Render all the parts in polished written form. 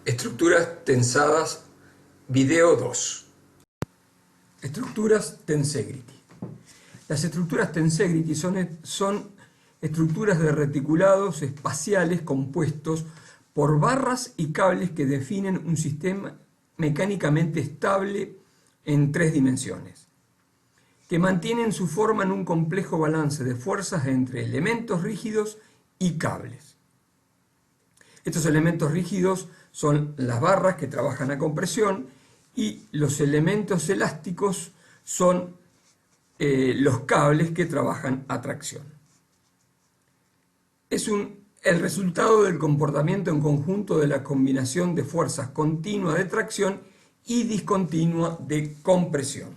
Estructuras tensadas, video 2. Estructuras tensegrity. Las estructuras tensegrity son estructuras de reticulados espaciales compuestos por barras y cables que definen un sistema mecánicamente estable en 3 dimensiones, que mantienen su forma en un complejo balance de fuerzas entre elementos rígidos y cables. Estos elementos rígidos son las barras que trabajan a compresión y los elementos elásticos son los cables que trabajan a tracción. Es el resultado del comportamiento en conjunto de la combinación de fuerzas continua de tracción y discontinua de compresión.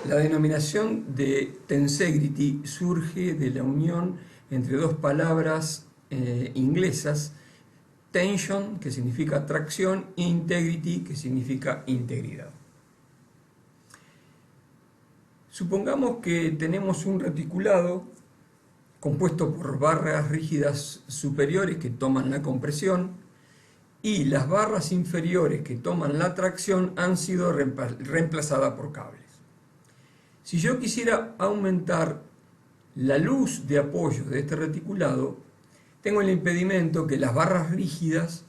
La denominación de tensegrity surge de la unión entre dos palabras inglesas, tension, que significa tracción, e integrity, que significa integridad. Supongamos que tenemos un reticulado compuesto por barras rígidas superiores que toman la compresión y las barras inferiores que toman la tracción han sido reemplazadas por cables. Si yo quisiera aumentar la luz de apoyo de este reticulado, tengo el impedimento que las barras rígidas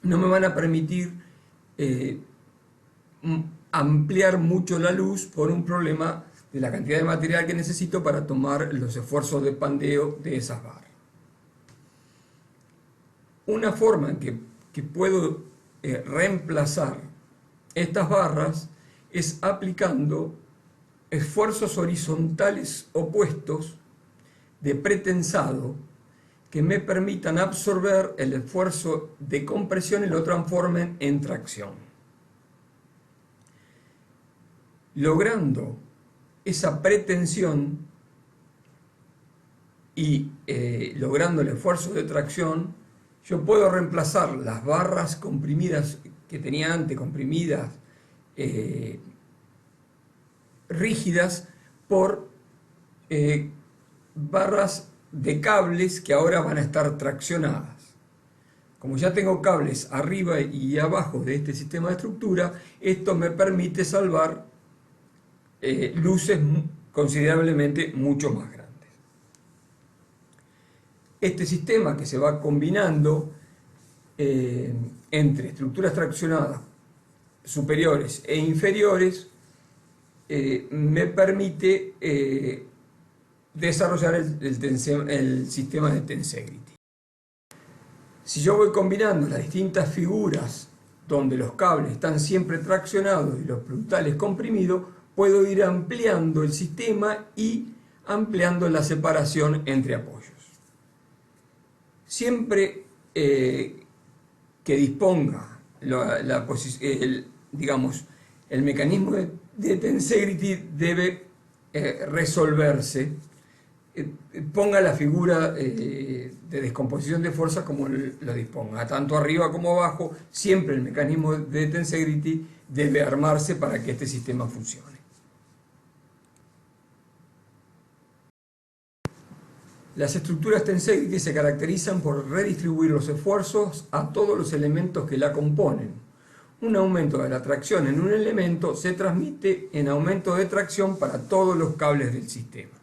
no me van a permitir ampliar mucho la luz por un problema de la cantidad de material que necesito para tomar los esfuerzos de pandeo de esas barras. Una forma en que puedo reemplazar estas barras es aplicando esfuerzos horizontales opuestos de pretensado que me permitan absorber el esfuerzo de compresión y lo transformen en tracción. Logrando esa pretensión y logrando el esfuerzo de tracción, yo puedo reemplazar las barras comprimidas que tenía antes, comprimidas, rígidas, por barras de cables que ahora van a estar traccionadas. Como ya tengo cables arriba y abajo de este sistema de estructura, esto me permite salvar luces considerablemente mucho más grandes. Este sistema que se va combinando entre estructuras traccionadas superiores e inferiores me permite desarrollar el sistema de tensegrity. Si yo voy combinando las distintas figuras donde los cables están siempre traccionados y los puntales comprimidos, puedo ir ampliando el sistema y ampliando la separación entre apoyos. Siempre que disponga el mecanismo de tensegrity debe resolverse, ponga la figura de descomposición de fuerza como lo disponga, tanto arriba como abajo. Siempre el mecanismo de tensegrity debe armarse para que este sistema funcione. Las estructuras tensegrity se caracterizan por redistribuir los esfuerzos a todos los elementos que la componen. Un aumento de la tracción en un elemento se transmite en aumento de tracción para todos los cables del sistema.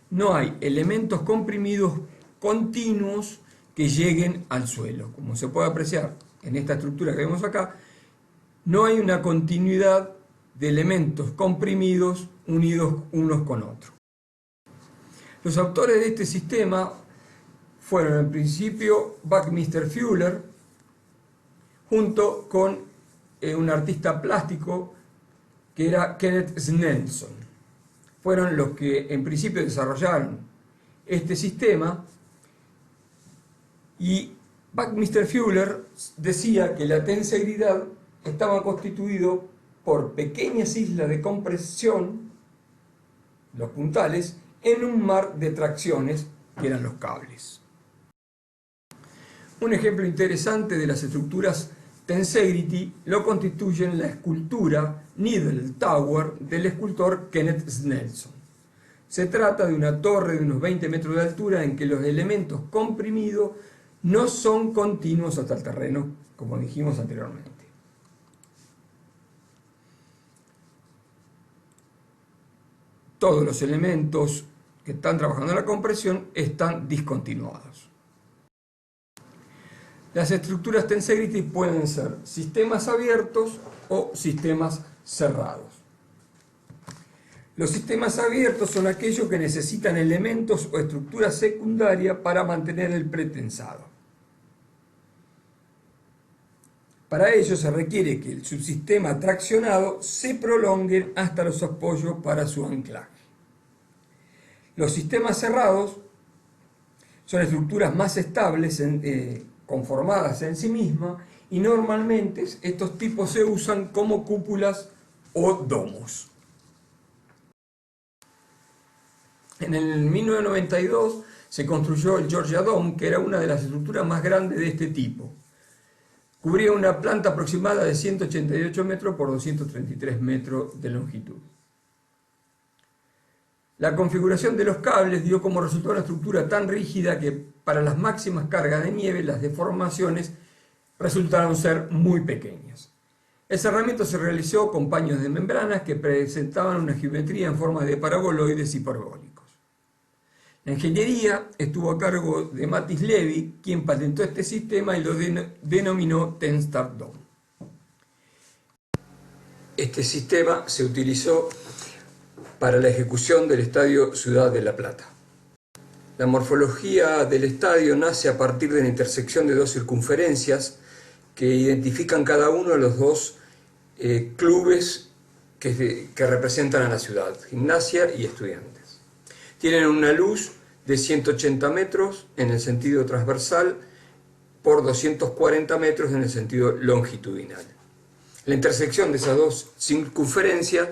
No hay elementos comprimidos continuos que lleguen al suelo. Como se puede apreciar en esta estructura que vemos acá, no hay una continuidad de elementos comprimidos unidos unos con otros. Los autores de este sistema fueron en principio Buckminster Fuller, junto con un artista plástico que era Kenneth Snelson. Fueron los que en principio desarrollaron este sistema, y Buckminster Fuller decía que la tensegridad estaba constituido por pequeñas islas de compresión, los puntales, en un mar de tracciones que eran los cables. Un ejemplo interesante de las estructuras tensegrity lo constituyen la escultura Needle Tower del escultor Kenneth Snelson. Se trata de una torre de unos 20 metros de altura en que los elementos comprimidos no son continuos hasta el terreno, como dijimos anteriormente. Todos los elementos que están trabajando en la compresión están discontinuados. Las estructuras Tensegrity pueden ser sistemas abiertos o sistemas cerrados. Los sistemas abiertos son aquellos que necesitan elementos o estructuras secundarias para mantener el pretensado. Para ello se requiere que el subsistema traccionado se prolongue hasta los apoyos para su anclaje. Los sistemas cerrados son estructuras más estables, conformadas en sí mismas, y normalmente estos tipos se usan como cúpulas o domos. En el 1992 se construyó el Georgia Dome, que era una de las estructuras más grandes de este tipo. Cubría una planta aproximada de 188 metros por 233 metros de longitud. La configuración de los cables dio como resultado una estructura tan rígida que para las máximas cargas de nieve las deformaciones resultaron ser muy pequeñas. El cerramiento se realizó con paños de membranas que presentaban una geometría en forma de paraboloides hiperbólicos. La ingeniería estuvo a cargo de Mathis Levy, quien patentó este sistema y lo denominó Tenstar Dome. Este sistema se utilizó para la ejecución del Estadio Ciudad de La Plata. La morfología del estadio nace a partir de la intersección de dos circunferencias que identifican cada uno de los dos clubes que representan a la ciudad, Gimnasia y Estudiantes. Tienen una luz de 180 metros en el sentido transversal por 240 metros en el sentido longitudinal. La intersección de esas dos circunferencias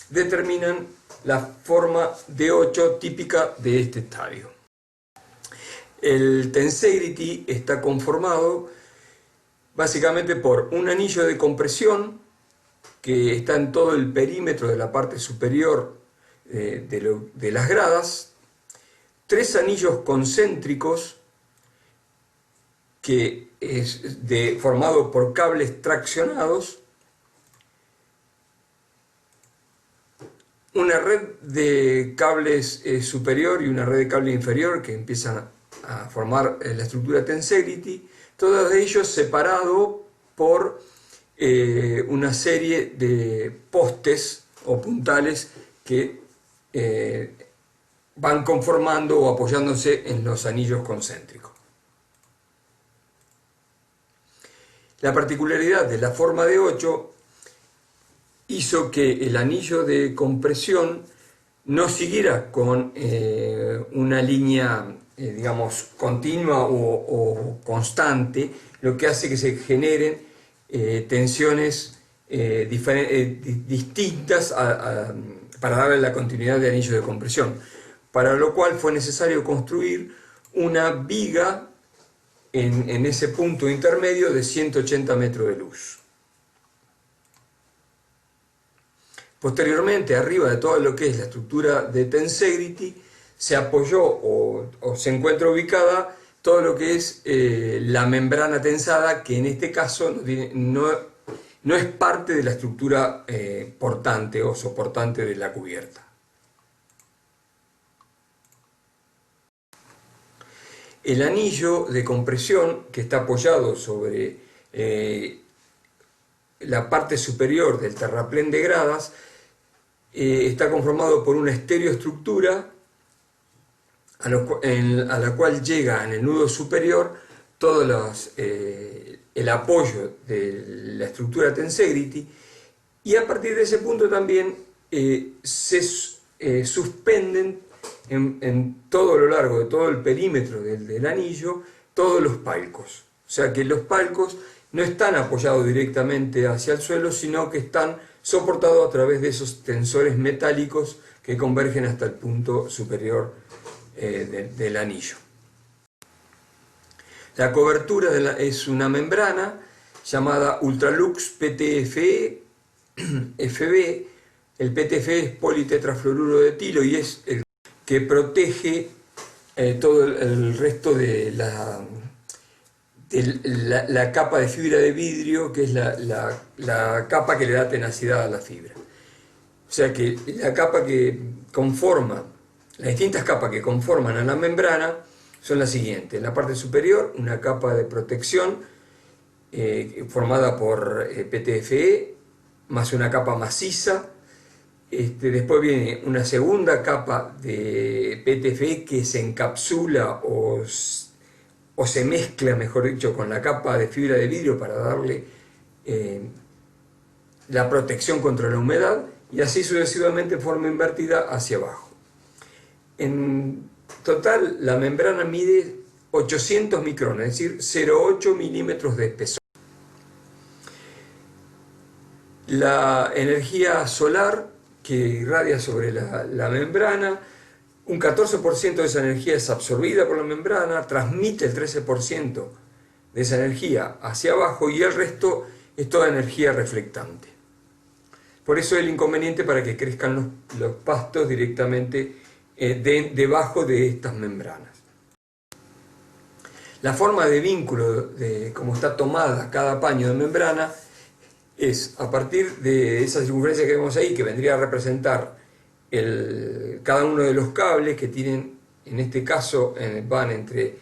determinan la forma de 8 típica de este estadio. El Tensegrity está conformado básicamente por un anillo de compresión que está en todo el perímetro de la parte superior de las gradas, 3 anillos concéntricos que formado por cables traccionados, una red de cables superior y una red de cable inferior que empiezan a formar la estructura Tensegrity, todos ellos separados por una serie de postes o puntales que van conformando o apoyándose en los anillos concéntricos. La particularidad de la forma de 8 hizo que el anillo de compresión no siguiera con una línea, digamos, continua o constante, lo que hace que se generen tensiones distintas para darle la continuidad de anillo de compresión, para lo cual fue necesario construir una viga en ese punto intermedio de 180 metros de luz. Posteriormente, arriba de todo lo que es la estructura de Tensegrity, se apoyó o se encuentra ubicada todo lo que es la membrana tensada, que en este caso no es parte de la estructura portante o soportante de la cubierta. El anillo de compresión, que está apoyado sobre la parte superior del terraplén de gradas, está conformado por una estereoestructura a la cual llega en el nudo superior todo el apoyo de la estructura Tensegrity, y a partir de ese punto también se suspenden en todo lo largo de todo el perímetro del anillo todos los palcos. O sea que los palcos no están apoyados directamente hacia el suelo, sino que están soportados a través de esos tensores metálicos que convergen hasta el punto superior del anillo. La cobertura es una membrana llamada Ultralux PTFE, FB. El PTFE es politetrafluoruro de etilo y es el que protege todo el resto de la capa de fibra de vidrio, que es la capa que le da tenacidad a la fibra. O sea que la capa que conforma, las distintas capas que conforman a la membrana son las siguientes. En la parte superior, una capa de protección formada por PTFE, más una capa maciza. Después viene una segunda capa de PTFE que se encapsula o se mezcla, mejor dicho, con la capa de fibra de vidrio para darle la protección contra la humedad, y así sucesivamente en forma invertida hacia abajo. En total, la membrana mide 800 micrones, es decir, 0,8 milímetros de espesor. La energía solar que irradia sobre la membrana, un 14% de esa energía es absorbida por la membrana, transmite el 13% de esa energía hacia abajo y el resto es toda energía reflectante. Por eso el inconveniente para que crezcan los pastos directamente debajo de estas membranas. La forma de vínculo, de cómo está tomada cada paño de membrana, es a partir de esa circunferencia que vemos ahí, que vendría a representar cada uno de los cables que tienen, en este caso van entre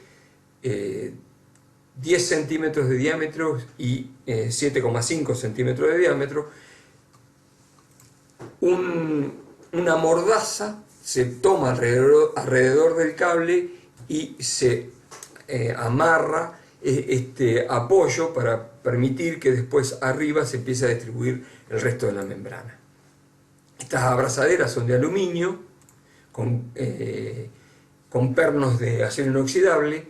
10 centímetros de diámetro y 7,5 centímetros de diámetro. Una mordaza se toma alrededor del cable y se amarra este apoyo para permitir que después arriba se empiece a distribuir el resto de la membrana. Estas abrazaderas son de aluminio con pernos de acero inoxidable,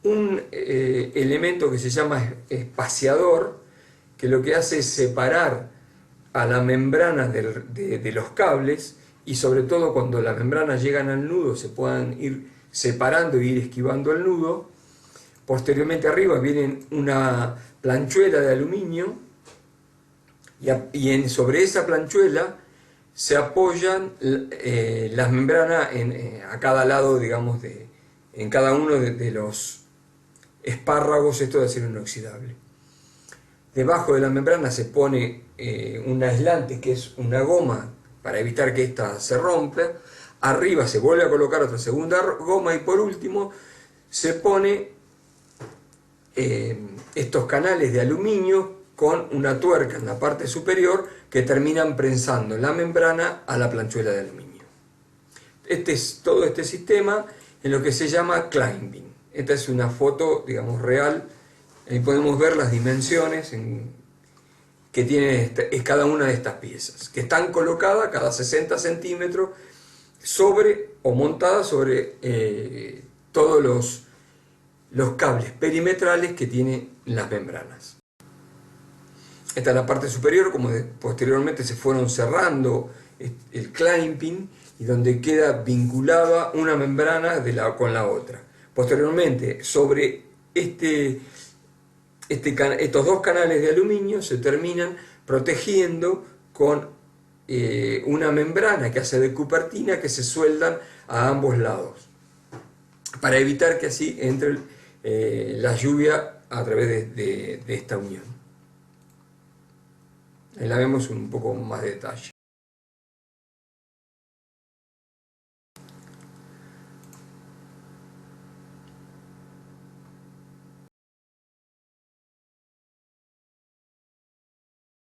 un elemento que se llama espaciador, que lo que hace es separar a la membrana de los cables, y sobre todo cuando las membranas llegan al nudo se puedan ir separando e ir esquivando el nudo. Posteriormente arriba viene una planchuela de aluminio y sobre esa planchuela se apoyan las membranas a cada lado, digamos, en cada uno de los espárragos estos de acero inoxidable. Debajo de la membrana se pone un aislante, que es una goma para evitar que ésta se rompa. Arriba se vuelve a colocar otra segunda goma y por último se pone estos canales de aluminio con una tuerca en la parte superior que terminan prensando la membrana a la planchuela de aluminio. Todo este sistema en lo que se llama clamping. Esta es una foto, digamos, real. Ahí podemos ver las dimensiones que tiene cada una de estas piezas, que están colocadas cada 60 centímetros sobre o montadas sobre todos los cables perimetrales que tienen las membranas. Esta es la parte superior, como posteriormente se fueron cerrando el clamping y donde queda vinculada una membrana con la otra. Posteriormente, sobre estos dos canales de aluminio se terminan protegiendo con una membrana que hace de cupertina, que se sueldan a ambos lados para evitar que así entre la lluvia a través de esta unión. Ahí la vemos un poco más de detalle.